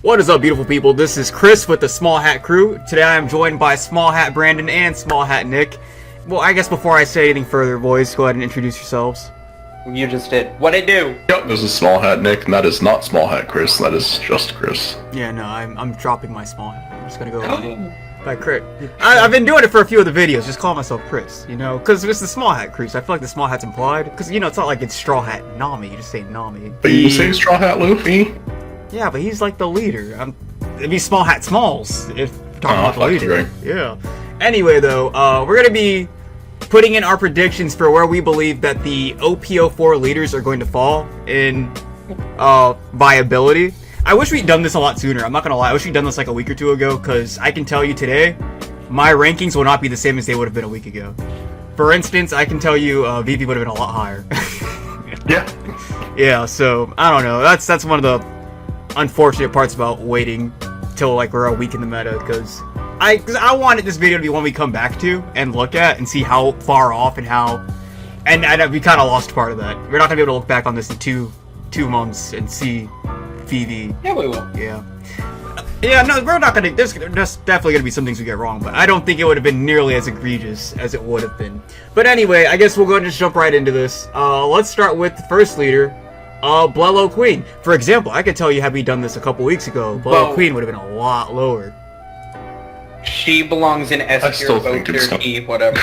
What is up, beautiful people? This is Chris with the Small Hat Crew. Today I am joined by Small Hat Brandon and Small Hat Nick. Well, I guess before I say anything further, boys, go ahead and introduce yourselves. You just did. What'd it do? Yep, this is Small Hat Nick, and that is not Small Hat Chris, that is just Chris. Yeah, no, I'm dropping my Small Hat. I'm just gonna go by Chris. I've been doing it for a few of the videos, just call myself Chris, you know? Because it's the Small Hat Crew, so I feel like the Small Hat's implied. Because, you know, it's not like it's Straw Hat Nami, you just say Nami. But you say Straw Hat Luffy? Yeah, but he's like the leader. It'd be Small Hat Smalls if we're talking about the leader. Right. Yeah. Anyway, though, we're gonna be putting in our predictions for where we believe that the OP04 leaders are going to fall in viability. I wish we'd done this a lot sooner. I'm not gonna lie. I wish we'd done this like a week or two ago, because I can tell you today, my rankings will not be the same as they would have been a week ago. For instance, I can tell you VP would have been a lot higher. Yeah. Yeah. So I don't know. That's one of the unfortunate parts about waiting till like we're a week in the meta, because I wanted this video to be one we come back to and look at and see how far off and how, and we kind of lost part of that. We're not gonna be able to look back on this in two months and see VV. Yeah, we will. Yeah, no, we're not gonna. There's definitely gonna be some things we get wrong, but I don't think it would have been nearly as egregious as it would have been. But anyway, I guess we'll go ahead and just jump right into this. Let's start with the first leader. Blelo Queen. For example, I could tell you had we done this a couple weeks ago, Blelo Queen would have been a lot lower. She belongs in S tier, boat tier, E, whatever.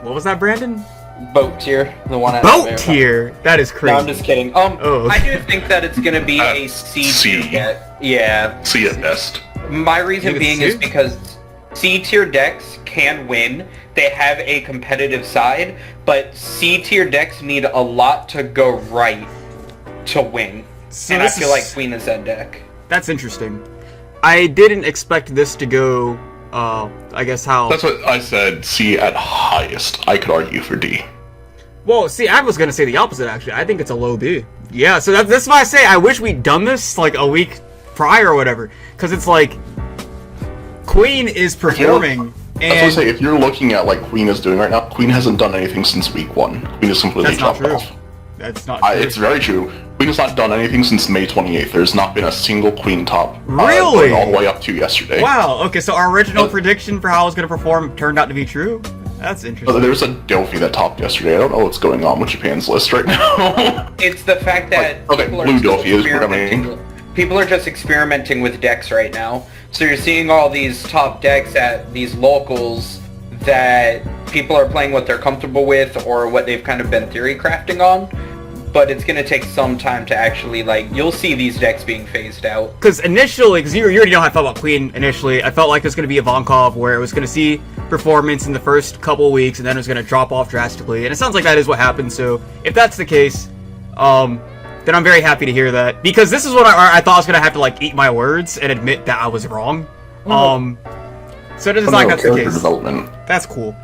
What was that, Brandon? Boat tier, the one at boat tier. That is crazy. No, I'm just kidding. I do think that it's gonna be a C tier. Yeah. C at best. My reason being is because C tier decks can win. They have a competitive side, but C tier decks need a lot to go right to win. So and I feel like Queen is that deck. That's interesting. I didn't expect this to go, I guess how... That's what I said, C at highest. I could argue for D. Well, see, I was gonna say the opposite, actually. I think it's a low B. Yeah, so that's why I say I wish we'd done this, like, a week prior or whatever. Because it's like, Queen is performing... I was gonna say, if you're looking at like Queen is doing right now, Queen hasn't done anything since week 1. Queen is completely dropped off. That's not true. It's very true. Queen has not done anything since May 28th. There's not been a single Queen top. Really? Going all the way up to yesterday. Wow, okay, so our original prediction for how it was going to perform turned out to be true? That's interesting. There's a Delphi that topped yesterday. I don't know what's going on with Japan's list right now. It's the fact that Blue Delphi is what I mean. People are just experimenting with decks right now. So you're seeing all these top decks at these locals that people are playing what they're comfortable with or what they've kind of been theory crafting on. But it's going to take some time to actually, like, you'll see these decks being phased out. Because initially, because you already know how I felt about Queen initially, I felt like it was going to be a Ivankov where it was going to see performance in the first couple of weeks and then it was going to drop off drastically. And it sounds like that is what happened. So if that's the case, then I'm very happy to hear that, because this is what I thought I was gonna have to like eat my words and admit that I was wrong. So it is like that's the case. Development. That's cool.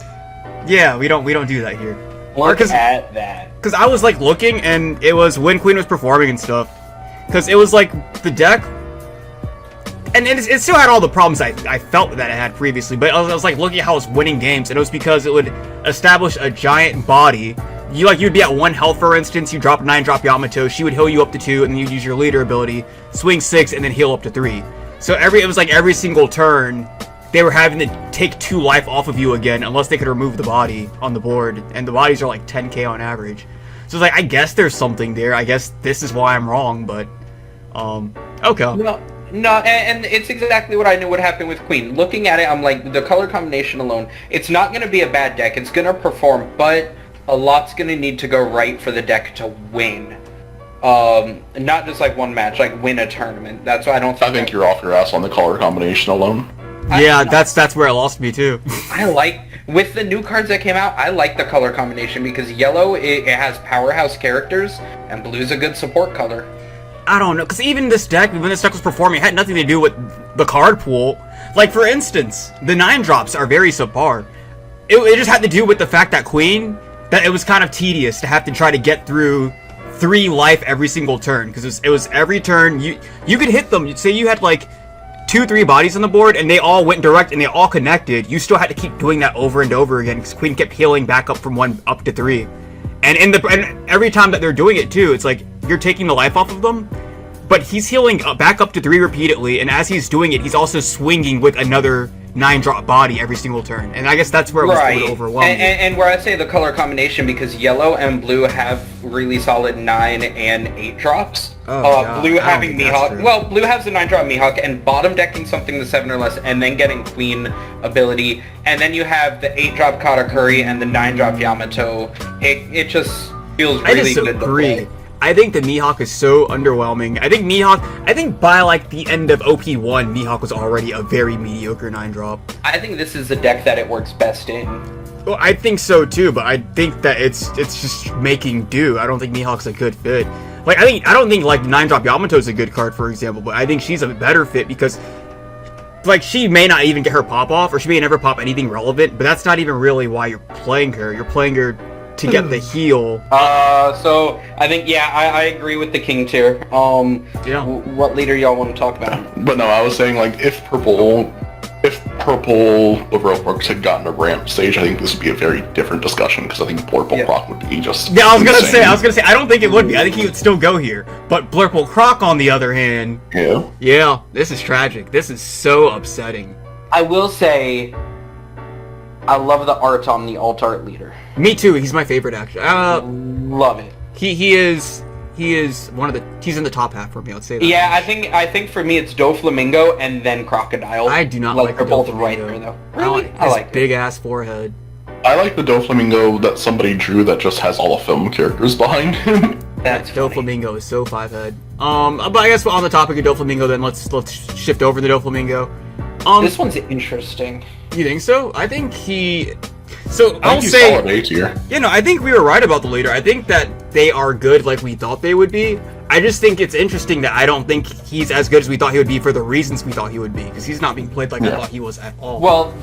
Yeah, we don't do that here. Look at that. Because I was like looking, and it was when Queen was performing and stuff. Because it was like the deck, and it still had all the problems I felt that it had previously. But I was like looking at how it was winning games, and it was because it would establish a giant body. You'd be at 1 health, for instance, you drop 9, drop Yamato, she would heal you up to 2, and then you'd use your leader ability, swing 6, and then heal up to 3. So it was like every single turn, they were having to take 2 life off of you again, unless they could remove the body on the board, and the bodies are like 10k on average. So it's like, I guess there's something there, I guess this is why I'm wrong, but, okay. No, and it's exactly what I knew would happen with Queen. Looking at it, I'm like, the color combination alone, it's not going to be a bad deck, it's going to perform, but a lot's going to need to go right for the deck to win. Not just like one match, like win a tournament. That's why I don't think... I think you're off your ass on the color combination alone. Yeah, that's where it lost me too. I like, with the new cards that came out, I like the color combination because yellow, it has powerhouse characters, and blue's a good support color. I don't know, because even this deck, when this deck was performing, it had nothing to do with the card pool. Like, for instance, the 9-drops are very subpar. It just had to do with the fact that Queen... that it was kind of tedious to have to try to get through 3 life every single turn, because it was every turn you could hit them. You'd say you had like 2-3 bodies on the board and they all went direct and they all connected. You still had to keep doing that over and over again because Queen kept healing back up from 1 up to 3, and every time that they're doing it too, it's like you're taking the life off of them, but he's healing back up to 3 repeatedly, and as he's doing it, he's also swinging with another 9-drop body every single turn, and I guess that's where it was a little overwhelming. And where I say the color combination, because yellow and blue have really solid 9 and 8 drops. Blue having Mihawk. Well, blue has the 9-drop Mihawk, and bottom decking something to 7 or less, and then getting Queen ability, and then you have the 8-drop Katakuri and the 9-drop Yamato. It just feels really good to play. I think the Mihawk is so underwhelming. I think by like the end of OP1, Mihawk was already a very mediocre 9-drop. I think this is the deck that it works best in. Well, I think so too, but I think that it's just making do. I don't think Mihawk's a good fit. Like I don't think like 9-drop Yamato is a good card, for example, but I think she's a better fit because like she may not even get her pop off, or she may never pop anything relevant, but that's not even really why you're playing her. You're playing her to get the heal. So I think I agree with the king tier. What leader y'all want to talk about? But no, I was saying like if purple Overworks had gotten a ramp stage, I think this would be a very different discussion because I think Blurple Croc would be just I was gonna say I don't think it would be. I think he would still go here. But Blurple Croc on the other hand, yeah, this is tragic. This is so upsetting. I will say I love the art on the alt art leader. Me too. He's my favorite actually. Love it. He is one of the. He's in the top half for me. Let's say that. Yeah, I think for me it's Doflamingo and then Crocodile. I do not like they're both right there though. Really? I like big ass forehead. I like the Doflamingo that somebody drew that just has all the film characters behind him. That's Doflamingo is so 5-head. But I guess on the topic of Doflamingo, then let's shift over to Doflamingo. This one's interesting. You think so? I think I'll say solid A tier. I think we were right about the leader. I think that they are good like we thought they would be. I just think it's interesting that I don't think he's as good as we thought he would be for the reasons we thought he would be, because he's not being played like I thought he was at all. Well,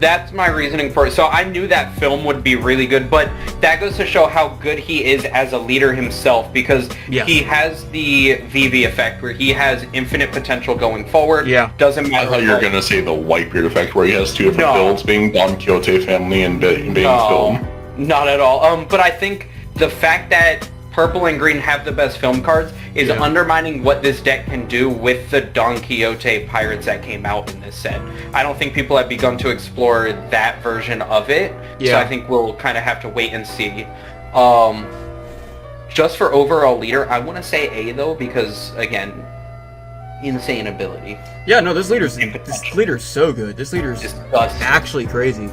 that's my reasoning for it. So I knew that film would be really good, but that goes to show how good he is as a leader himself, because he has the VV effect where he has infinite potential going forward. Yeah. Doesn't matter. I thought you were going to say the Whitebeard effect where he has 2 different builds, being Don Quixote family and being film. Not at all. But I think the fact that purple and green have the best film cards is undermining what this deck can do with the Don Quixote pirates that came out in this set. I don't think people have begun to explore that version of it, so I think we'll kind of have to wait and see. Just for overall leader, I want to say A though, because again, insane ability. Yeah, no, this leader's so good. This leader's actually crazy.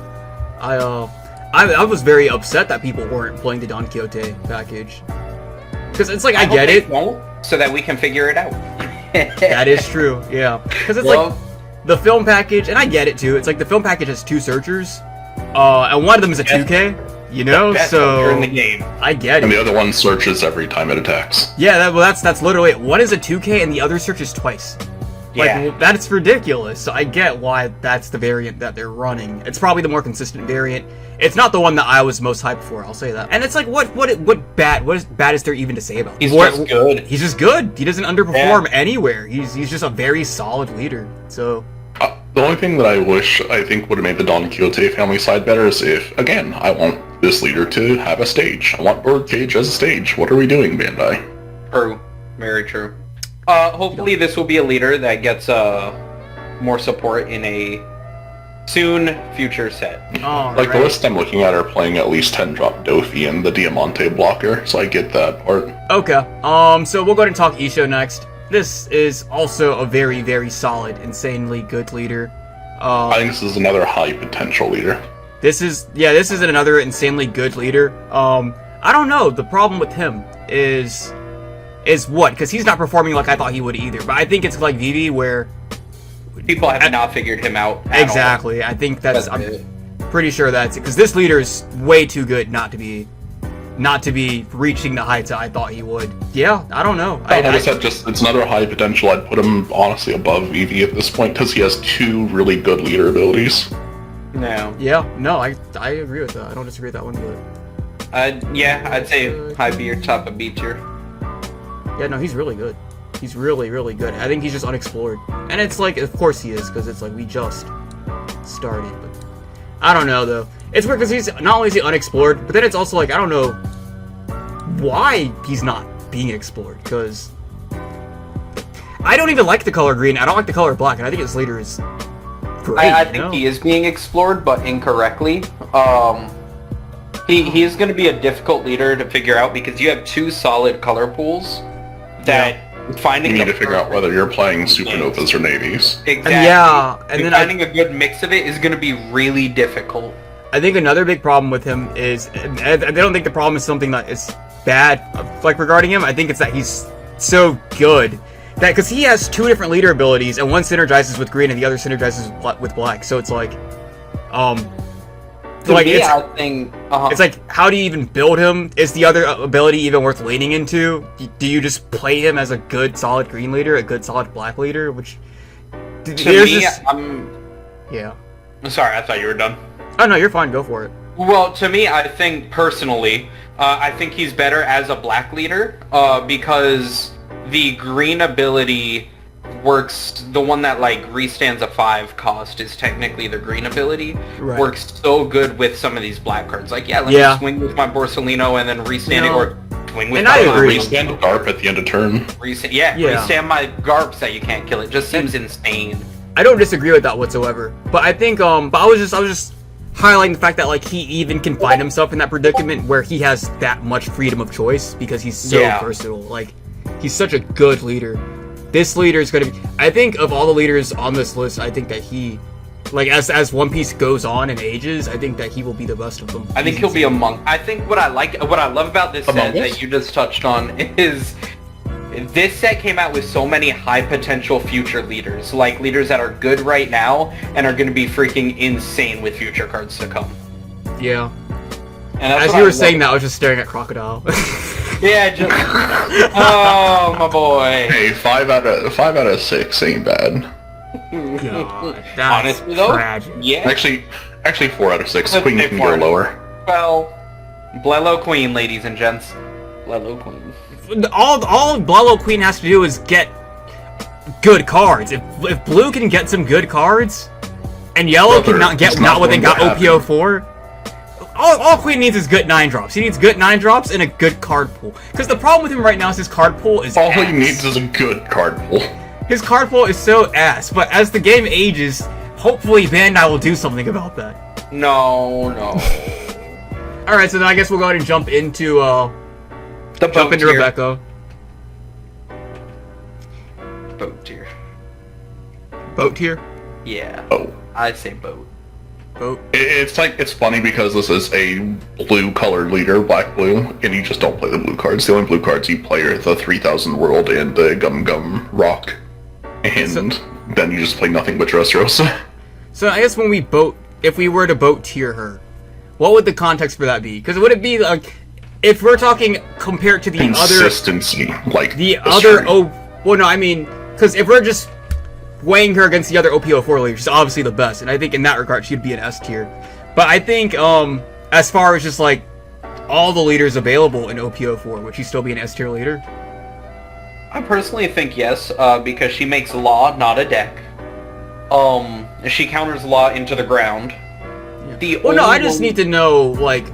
I was very upset that people weren't playing the Don Quixote package. Because it's like, I get it. So that we can figure it out. That is true, yeah. Because it's like, the film package, and I get it too, it's like the film package has 2 searchers, and one of them is a 2K, you know? So, in the game. I get it. And the other one searches every time it attacks. Yeah, that's literally it. One is a 2K, and the other searches twice. Like, that's ridiculous. So I get why that's the variant that they're running. It's probably the more consistent variant. It's not the one that I was most hyped for, I'll say that. And it's like, what bad is there even to say about him? He's just good. He's just good. He doesn't underperform anywhere. He's just a very solid leader. So the only thing that I think would have made the Don Quixote family side better is if, again, I want this leader to have a stage. I want Birdcage as a stage. What are we doing, Bandai? True. Very true. Hopefully this will be a leader that gets more support in a soon future set. The list I'm looking at are playing at least 10-drop Dofi and the Diamante blocker, so I get that part. Okay, so we'll go ahead and talk Isho next. This is also a very, very solid, insanely good leader. I think this is another high potential leader. This is another insanely good leader. I don't know, the problem with him is what? Because he's not performing like I thought he would either. But I think it's like Vivi where people have not figured him out at exactly. all. I think I'm pretty sure that's it. Because this leader is way too good not to be reaching the heights that I thought he would. Yeah, I don't know. It's another high potential. I'd put him honestly above Vivi at this point because he has 2 really good leader abilities. No. Yeah, no, I agree with that. I don't disagree with that one either. I'd say high B or top of B tier. Yeah, no, he's really good. He's really, really good. I think he's just unexplored. And it's like, of course he is, because it's like, we just started. But I don't know, though. It's weird, because he's, not only is he unexplored, but then it's also like, I don't know why he's not being explored, because I don't even like the color green. I don't like the color black, and I think his leader is great. I think he is being explored, but incorrectly. He is going to be a difficult leader to figure out because you have two solid color pools that finding. You need to figure out whether you're playing supernovas or navies. Exactly. And then finding a good mix of it is going to be really difficult. I think another big problem with him is, and I don't think the problem is something that is bad, like regarding him. I think it's that he's so good that because he has two different leader abilities, and one synergizes with green and the other synergizes with black. So it's like, To me, I think it's like, how do you even build him? Is the other ability even worth leaning into? Do you just play him as a good solid green leader, a good solid black leader? Which to me, yeah. I'm sorry, I thought you were done. Oh no, you're fine. Go for it. Well, to me, I think personally, I think he's better as a black leader because the green ability works. The one that like restands a 5 cost is technically the green ability. Right. Works so good with some of these black cards. Like, let me swing with my Borsalino and then restand it, or swing with my restand a Garp at the end of turn. Restand my Garps that you can't kill. It just seems insane. I don't disagree with that whatsoever. But I think but I was just highlighting the fact that like he even can find himself in that predicament where he has that much freedom of choice because he's so versatile. Like, he's such a good leader. This leader is going to be, I think of all the leaders on this list, I think that he, like, as One Piece goes on and ages, I think that he will be the best of them. I think he'll be among, I think what I love about this set that you just touched on is this set came out with so many high potential future leaders, like leaders that are good right now and are going to be freaking insane with future cards to come. Yeah. And as you were saying that, I was just staring at Crocodile. Yeah, just oh my boy. Hey, 5 out of 6 ain't bad. God, that's honestly though, tragic. Yeah. Actually 4 out of 6. Queen can go lower. Well, Blelo Queen, ladies and gents. Blelo Queen. All Blelo Queen has to do is get good cards. If blue can get some good cards, and yellow cannot get what they got OP04. All Queen needs is good 9-drops. He needs good 9-drops and a good card pool. Because the problem with him right now is his card pool is all ass. he needs is a good card pool. His card pool is so ass, but as the game ages, hopefully Bandai will do something about that. No. Alright, so then I guess we'll go ahead and jump into Rebecca. Boat tier. Boat tier? Yeah. Oh. I'd say boat. It's funny because this is a blue colored leader, black blue, and you just don't play the blue cards. The only blue cards you play are the 3000 World and the Gum Gum Rock, and then you just play nothing but Dressrosa. So I guess if we were to boat tier her, what would the context for that be? Because would it be like, if we're talking compared to the consistency, like the other because if we're just weighing her against the other OP04 leaders, she's obviously the best, and I think in that regard she'd be an S tier. But I think as far as just like all the leaders available in OP04, would she still be an S tier leader? I personally think yes, because she makes Law not a deck. She counters Law into the ground. Yeah. I just need to know, like,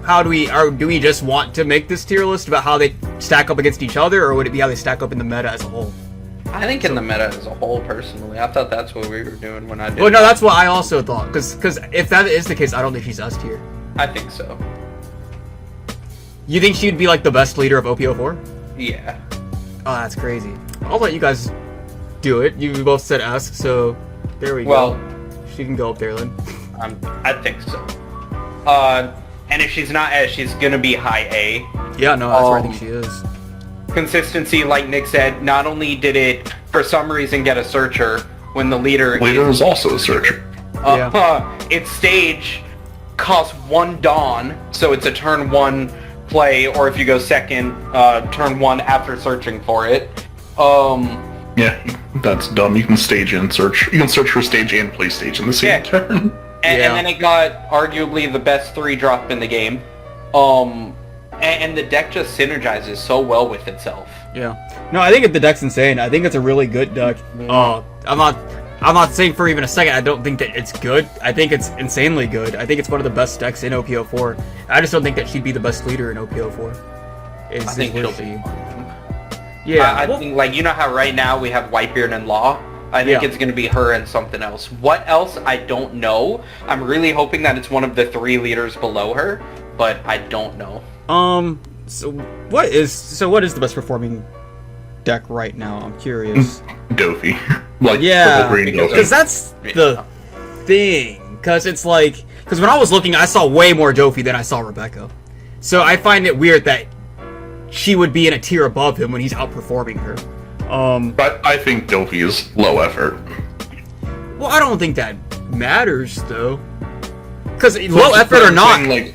do we just want to make this tier list about how they stack up against each other, or would it be how they stack up in the meta as a whole? I think in the meta as a whole, personally. I thought that's what we were doing when I did. Well, no, that's what I also thought. Because if that is the case, I don't think she's S tier. I think so. You think she'd be like the best leader of OP04? Yeah. Oh, that's crazy. I'll let you guys do it. You both said S, so there we go. Well, she can go up there then. I think so. And if she's not S, she's gonna be high A. Yeah, no, that's where I think she is. Consistency, like Nick said, not only did it for some reason get a searcher when the leader is also a searcher. Its stage costs 1 Dawn, so it's a turn 1 play, or if you go second, turn 1 after searching for it. Yeah, that's dumb. You can stage and search. You can search for stage and play stage in the same turn. And then it got arguably the best 3-drop in the game. And the deck just synergizes so well with itself. Yeah. No, I think the deck's insane. I think it's a really good deck. I'm not saying for even a second I don't think that it's good. I think it's insanely good. I think it's one of the best decks in OP04. I just don't think that she'd be the best leader in OP04. I think she'll be. Yeah. I think, like, you know how right now we have Whitebeard and Law? I think it's going to be her and something else. What else? I don't know. I'm really hoping that it's one of the 3 leaders below her, but I don't know. So what is the best performing deck right now? I'm curious. Dofi. Like, yeah, green Dofi. because that's the thing. Because it's like, because when I was looking, I saw way more Dofi than I saw Rebecca. So I find it weird that she would be in a tier above him when he's outperforming her. But I think Dofi is low effort. Well, I don't think that matters though. Because low effort or not, like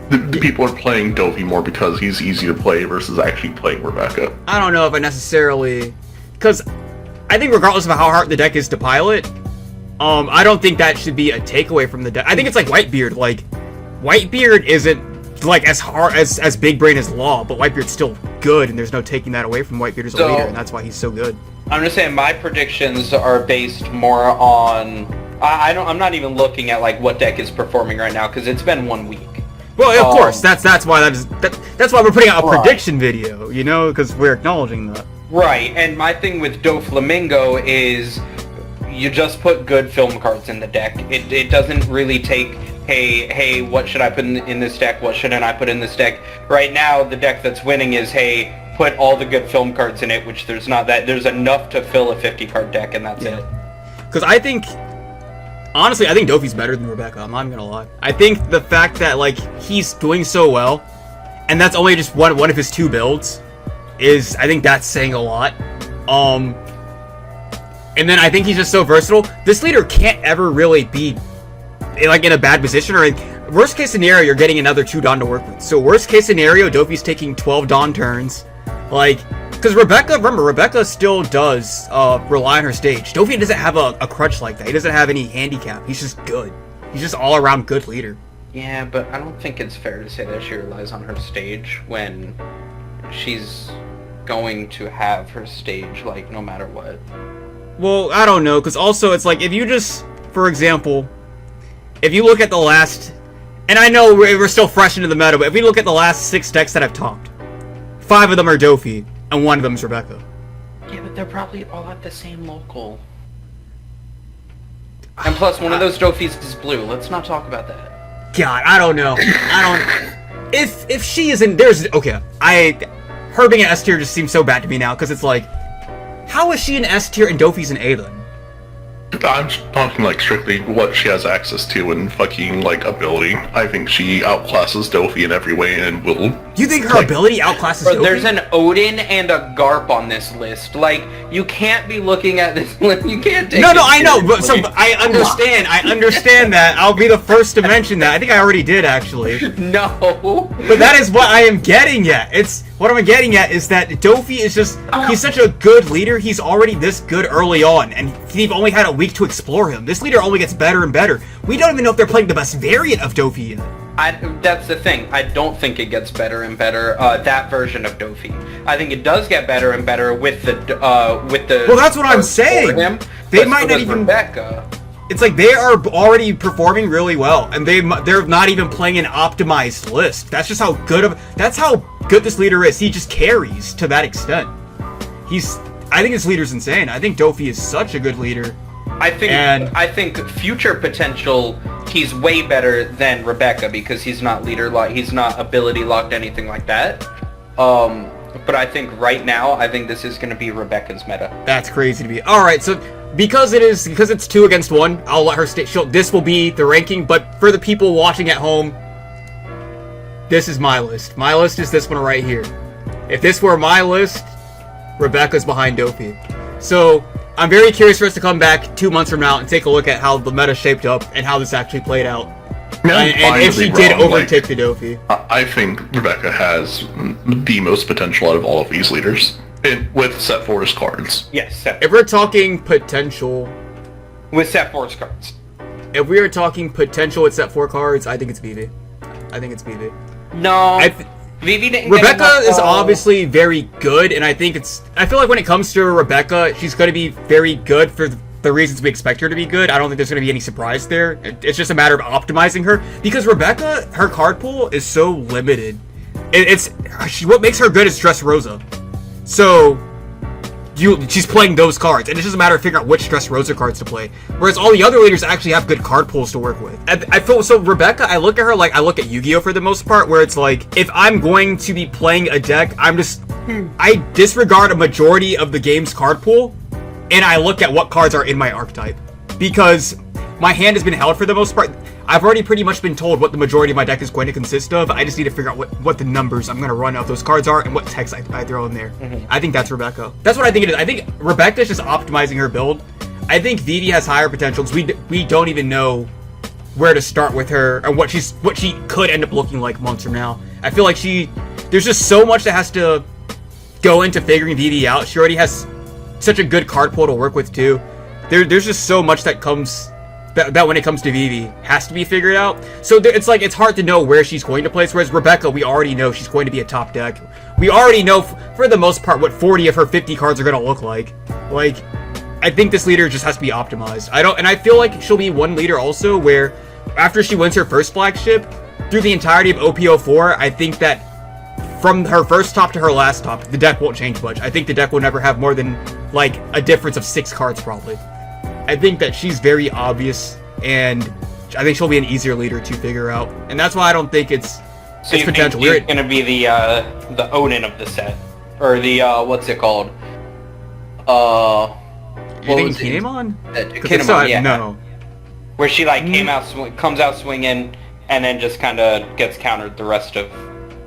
the people are playing Dofi more because he's easy to play versus actually playing Rebecca. I don't know if I necessarily, because I think regardless of how hard the deck is to pilot, I don't think that should be a takeaway from the deck. I think it's like Whitebeard. Like Whitebeard isn't like as hard as big brain as Law, but Whitebeard's still good, and there's no taking that away from Whitebeard as a leader, and that's why he's so good. I'm just saying my predictions are based more on I'm not even looking at like what deck is performing right now because it's been 1 week. Well, of course, that's why that's why we're putting out a prediction video, you know, because we're acknowledging that. Right, and my thing with Doflamingo is you just put good film cards in the deck. It doesn't really take, hey, what should I put in this deck? What shouldn't I put in this deck? Right now, the deck that's winning is, hey, put all the good film cards in it, which there's not that. There's enough to fill a 50-card deck, and that's it. Because I think, honestly, I think Dofi's better than Rebecca. I'm not even gonna lie. I think the fact that, like, he's doing so well, and that's only just one of his 2 builds, is, I think that's saying a lot. And then I think he's just so versatile. This leader can't ever really be like in a bad position, or worst case scenario, you're getting another 2 Dawn to work with. So worst case scenario, Dofi's taking 12 Dawn turns. Like, because Rebecca still does rely on her stage. Dofi doesn't have a crutch like that. He doesn't have any handicap. He's just good. He's just all around good leader. Yeah, but I don't think it's fair to say that she relies on her stage when she's going to have her stage, like, no matter what. Well, I don't know, because also it's like, if you just, for example, if you look at the last, and I know we're still fresh into the meta, but if we look at the last 6 decks that I've talked, 5 of them are Dofi, and 1 of them is Rebecca. Yeah, but they're probably all at the same local. And plus, one of those Dofis is blue. Let's not talk about that. God, I don't know. If she isn't, her being an S tier just seems so bad to me now, because it's like, how is she an S tier and Dofi's an A then? I'm talking like strictly what she has access to and fucking like ability. I think she outclasses Dofi in every way and will. You think her ability outclasses Dofi? There's an Odin and a Garp on this list. Like, you can't be looking at this list. You can't take. No, I know, but I understand that. I'll be the first to mention that. I think I already did actually. No. But that is what I am getting at. What I'm getting at is that Dofi is just, he's such a good leader, he's already this good early on, and we've only had a week to explore him. This leader only gets better and better. We don't even know if they're playing the best variant of Dofi yet. That's the thing. I don't think it gets better and better, that version of Dofi. I think it does get better and better with the Well, that's what I'm saying. They might not even... Rebecca. It's like they are already performing really well, and they're not even playing an optimized list. That's just how good this leader is. He just carries to that extent. I think this leader's insane. I think Dofi is such a good leader. I think future potential, he's way better than Rebecca because he's not leader locked, he's not ability locked, anything like that. But I think right now, I think this is going to be Rebecca's meta. That's crazy to be. All right, so because it's 2 against 1, I'll let her this will be the ranking. But for the people watching at home, this is my list. My list is this one right here. If this were my list, Rebecca's behind Dofi. So I'm very curious for us to come back 2 months from now and take a look at how the meta shaped up and how this actually played out. And if she did overtake the Dofi. I think Rebecca has the most potential out of all of these leaders. With set force cards. Yes, if we're talking potential... With set force cards. If we are talking potential with set 4 cards, I think it's BV. No. Vivi didn't Rebecca is obviously very good, and I feel like when it comes to Rebecca, she's going to be very good for the reasons we expect her to be good. I don't think there's going to be any surprise there. It's just a matter of optimizing her, because Rebecca, her card pool is so limited. What makes her good is Dressrosa. So she's playing those cards, and it's just a matter of figuring out which Dressrosa cards to play. Whereas all the other leaders actually have good card pools to work with. I feel so. Rebecca, I look at her like I look at Yu-Gi-Oh for the most part, where it's like if I'm going to be playing a deck, I disregard a majority of the game's card pool, and I look at what cards are in my archetype, because my hand has been held for the most part. I've already pretty much been told what the majority of my deck is going to consist of. I just need to figure out what the numbers I'm going to run of those cards are and what text I throw in there. I think that's Rebecca. That's what I think it is. I think Rebecca's just optimizing her build. I think Vivi has higher potential because we don't even know where to start with her and what she could end up looking like months from now. I feel like there's just so much that has to go into figuring Vivi out. She already has such a good card pool to work with too. There's just so much that comes that when it comes to Vivi has to be figured out. So it's hard to know where she's going to place. Whereas Rebecca, we already know she's going to be a top deck. We already know for the most part what 40 of her 50 cards are going to look like. Like, I think this leader just has to be optimized. I feel like she'll be one leader also where after she wins her first flagship through the entirety of OP04, I think that from her first top to her last top, the deck won't change much. I think the deck will never have more than like a difference of 6 cards probably. I think that she's very obvious, and I think she'll be an easier leader to figure out, and that's why I don't think it's potential. Think she's gonna be the Odin of the set, or the what's it called? You think Kinemon? Kinemon, yeah. No. Where she like comes out swinging, and then just kind of gets countered the rest of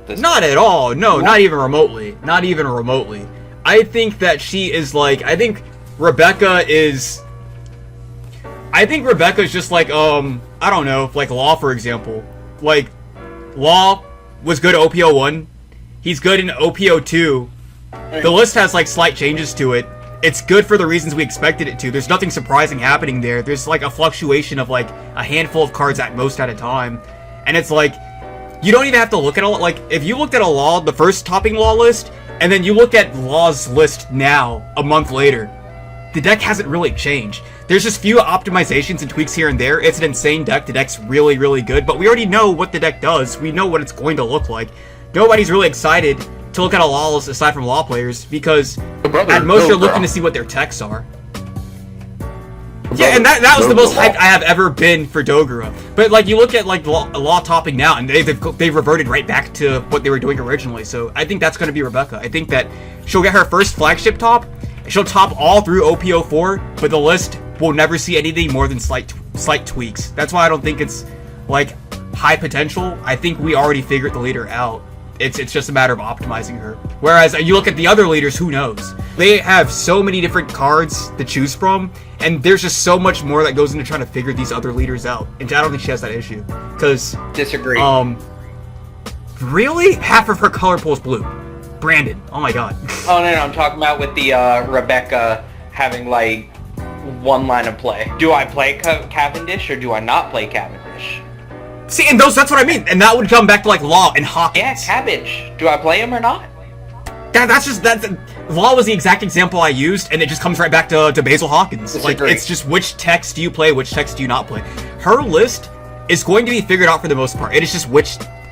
this. Not at all. No, not even remotely. Not even remotely. I think that she is like. I think Rebecca is just like, I don't know, like Law, for example. Like, Law was good at OP01. He's good in OP02. The list has, like, slight changes to it. It's good for the reasons we expected it to. There's nothing surprising happening there. There's, like, a fluctuation of, like, a handful of cards at most at a time. And it's like, you don't even have to look at like, if you looked at a Law, the first topping Law list, and then you look at Law's list now, a month later, the deck hasn't really changed. There's just few optimizations and tweaks here and there. It's an insane deck. The deck's really, really good, but we already know what the deck does. We know what it's going to look like. Nobody's really excited to look at a Law list aside from Law players because at most you're looking to see what their techs are. Yeah, and that was the most hyped I have ever been for Dogura. But like you look at like Law topping now, and they've reverted right back to what they were doing originally. So I think that's going to be Rebecca. I think that she'll get her first flagship top. She'll top all through OP04, but the list will never see anything more than slight tweaks. That's why I don't think it's like high potential. I think we already figured the leader out. It's just a matter of optimizing her. Whereas you look at the other leaders, who knows? They have so many different cards to choose from, and there's just so much more that goes into trying to figure these other leaders out. And I don't think she has that issue. Because disagree. Really? Half of her color pool is blue. Brandon. Oh my god. Oh no, I'm talking about with the Rebecca having like one line of play. Do I play Cavendish or do I not play Cavendish? See, and that's what I mean, and that would come back to like Law and Hawkins. Yeah, Cabbage. Do I play him or not? That's Law was the exact example I used, and it just comes right back to Basil Hawkins. Like, it's just which text do you play, which text do you not play. Her list is going to be figured out for the most part. It is just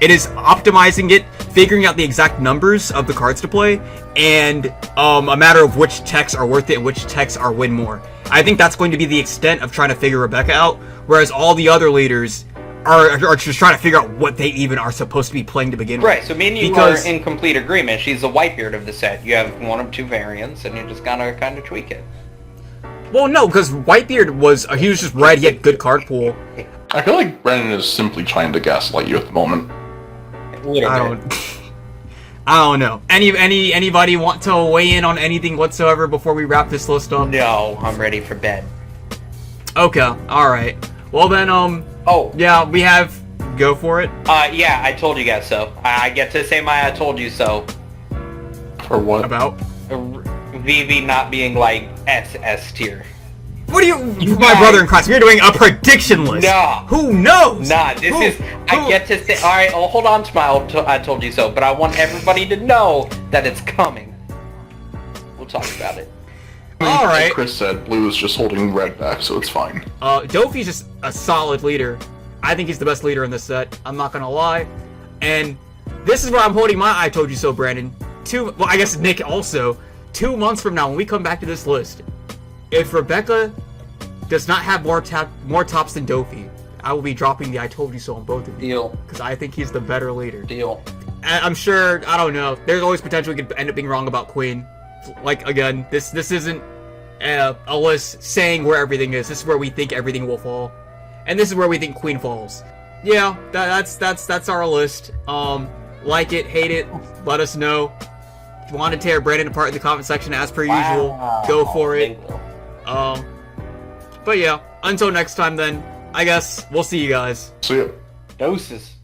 it is optimizing it, figuring out the exact numbers of the cards to play, and a matter of which texts are worth it and which texts are win more. I think that's going to be the extent of trying to figure Rebecca out, whereas all the other leaders are just trying to figure out what they even are supposed to be playing to begin with. Right, so me and you are in complete agreement. She's the Whitebeard of the set. You have one of two variants, and you just gotta kind of tweak it. Well, no, because Whitebeard was just red, yet good card pool. I feel like Brennan is simply trying to gaslight you at the moment. I don't know. Anybody want to weigh in on anything whatsoever before we wrap this list up? No, I'm ready for bed. Okay, alright. Well then, oh. Yeah, we have... Go for it. Yeah, I told you guys so. I get to say my I told you so. For what? About? Vivi not being, like, S tier. What are you my brother in Christ, we're doing a prediction list. Nah. Who knows? Nah, I get to say, alright, oh, hold on, Smile, I told you so, but I want everybody to know that it's coming. We'll talk about it. Alright. Like Chris said, Blue is just holding red back, so it's fine. Dofi's just a solid leader. I think he's the best leader in this set. I'm not gonna lie. And this is where I'm holding my I told you so, Brandon, well, I guess Nick also, 2 months from now, when we come back to this list, if Rebecca does not have more tops than Dofi, I will be dropping the I told you so on both of you. Deal. Because I think he's the better leader. Deal. And I'm sure, I don't know, there's always potential we could end up being wrong about Queen. Like, again, this isn't a list saying where everything is. This is where we think everything will fall. And this is where we think Queen falls. Yeah, that's our list. Like it, hate it, let us know. If you want to tear Brandon apart in the comment section as per usual, go for it. But yeah, until next time then, I guess we'll see you guys. See ya. Doses.